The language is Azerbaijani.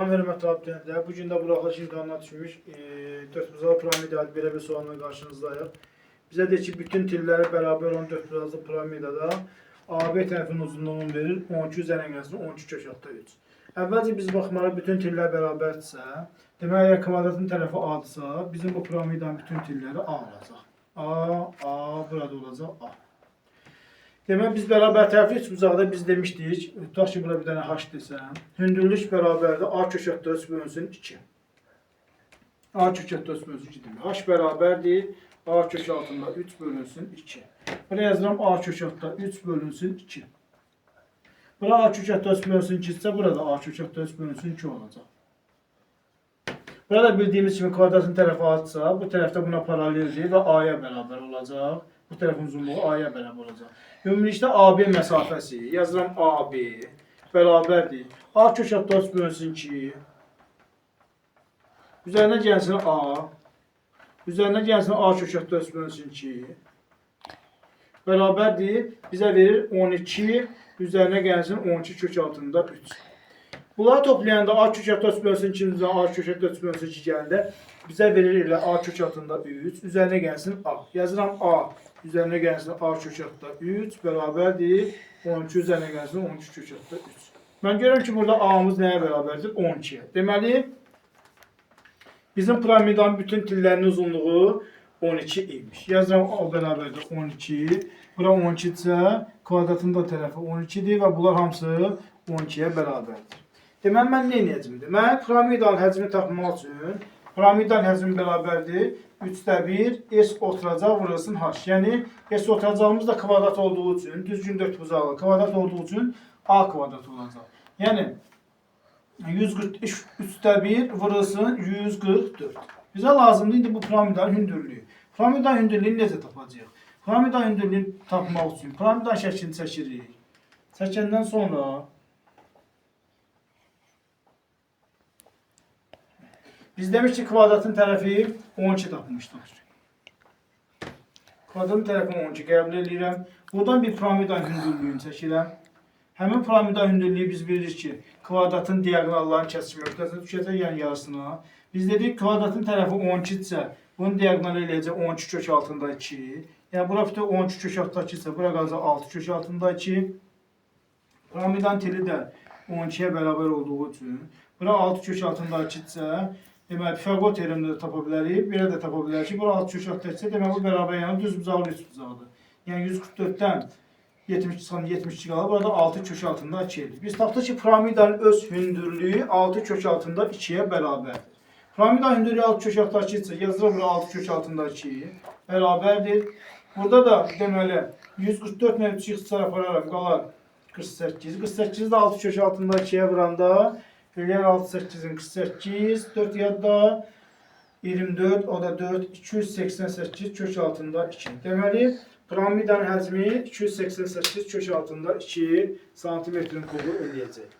Hörmətli abidə, bu gün də buraxılış imtahanına düşmüş 4 piramida adlı belə bir sualla qarşınızdayıq. Bizə deyir ki, bütün tilləri bərabər olan 4 piramidada AB tərəfinin uzunluğunu verir 12 üzərinəsinin 12 köşəkdə 3. Əvvəlcə biz baxmalıyıq, bütün tillər bərabərdirsə, demək, əgər kvadratın tərəfi A-dırsa, bizim bu piramidanın bütün tilləri A olacaq. A, burada olacaq A. Demək, biz bərabər tərəfli üçbucaqda biz demişdik, tutaq ki, buna bir dənə H desəm, hündürlük bərabərdir A köşəkdə 3 bölünsün 2. A köşəkdə 3 bölünsün 2 demək. H bərabərdir A kök altında 3 bölünsün 2. Buraya yazıram A köşəkdə 3 bölünsün 2. Bura A köşəkdə 3 bölünsün 2 isə burada A köşəkdə 3 bölünsün 2 olacaq. Burada bildiyimiz kimi kvadratın tərəfi A-dırsa, bu tərəfdə buna paraleldir və A-ya bərabər olacaq. Bu tərəfin uzunluğu A-ya bərabər olacaq. Ümumilikdə AB məsafəsi, yazıram AB bərabərdir. A köşəkdə 3 bölünsün 2. Üzərinə gəlsin A. Üzərinə gəlsin A köşəkdə 3 bölünsün 2. Bərabərdir. Bizə verir 12. Üzərinə gəlsin 12 kök altında 3. Bunları toplayanda A köşəkdə 3 bölünsün 2, A köşəkdə 3 bölünsün 2 gəlində bizə verir elə A kök altında 3. Üzərinə gəlsin A. Yazıram A. Üzərinə gəlsin A köşəkdə 3 bərabərdir 12 üzərinə gəlsin 12 köşəkdə 3. Mən görürəm ki, burada A'mız nəyə bərabərdir? 12'yə. Deməli, bizim piramidanın bütün tillərinin uzunluğu 12 imiş. Yazıram A bərabərdir 12. Bura 12 isə kvadratın da tərəfi 12'dir və bunlar hamısı 12'yə bərabərdir. Deməli, mən nə edəcəm? Deməli, piramidanın həcmini tapmaq üçün piramidanın həcmi bərabərdir 3'də 1 S oturacaq vurulsun H. Yəni, S oturacağımız da kvadrat olduğu üçün, düzgün dörtbucaqlı kvadrat olduğu üçün A kvadrat olacaq. Yəni, 143'də 1 vurulsun 144. Bizə lazımdır indi bu piramidanın hündürlüyü. Piramidanın hündürlüyünü necə tapacağıq? Piramidanın hündürlüyünü tapmaq üçün piramidanın şəklini çəkirik. Çəkəndən sonra biz demiş ki, kvadratın tərəfi 12 tapmışlar. Kvadratın tərəfini 12 qəbul edirəm. Buradan bir piramidanın hündürlüyünü çəkirəm. Həmin piramidanın hündürlüyü biz bilirik ki, kvadratın diagonallarının kəsişmə nöqtəsinə düşəcək, yəni yarısına. Biz dedik, kvadratın tərəfi 12 isə, bunun diagonalı eləyəcək 12 kök altında 2. Yəni, bura bütün 12 kök altında 2 isə, bura qalacaq 6 kök altında 2. Piramidanın teli də 12'yə bərabər olduğu üçün, bura 6 kök altında 2 isə, deməli, Pifagor teoremini də tapa bilərik. Belə də tapa bilərik ki, bura 6 kök altında 2 isə, deməli, bu bərabər yəni düz bucaqlı üç bucaqdır. Yəni, 144'dən 72 qalır. Burada 6 kök altında 2 edir. Biz tapdıq ki, piramidanın öz hündürlüyü 6 kök altında 2'yə bərabərdir. Piramidanın hündürlüyü 6 kök altında 2 isə, yazılır bura 6 kök altında 2 bərabərdir. Burada da deməli 144 ilə 3 ixtisar apararam, qalar 48. 48'i də 6 kök altında 2'yə vuranda eləyər 6, 8'in 48, 4 yadda 24, o da 4, 288 kök altında 2. Deməli, piramidanın həcmi 288 kök altında 2 santimetrin kolu eləyəcək.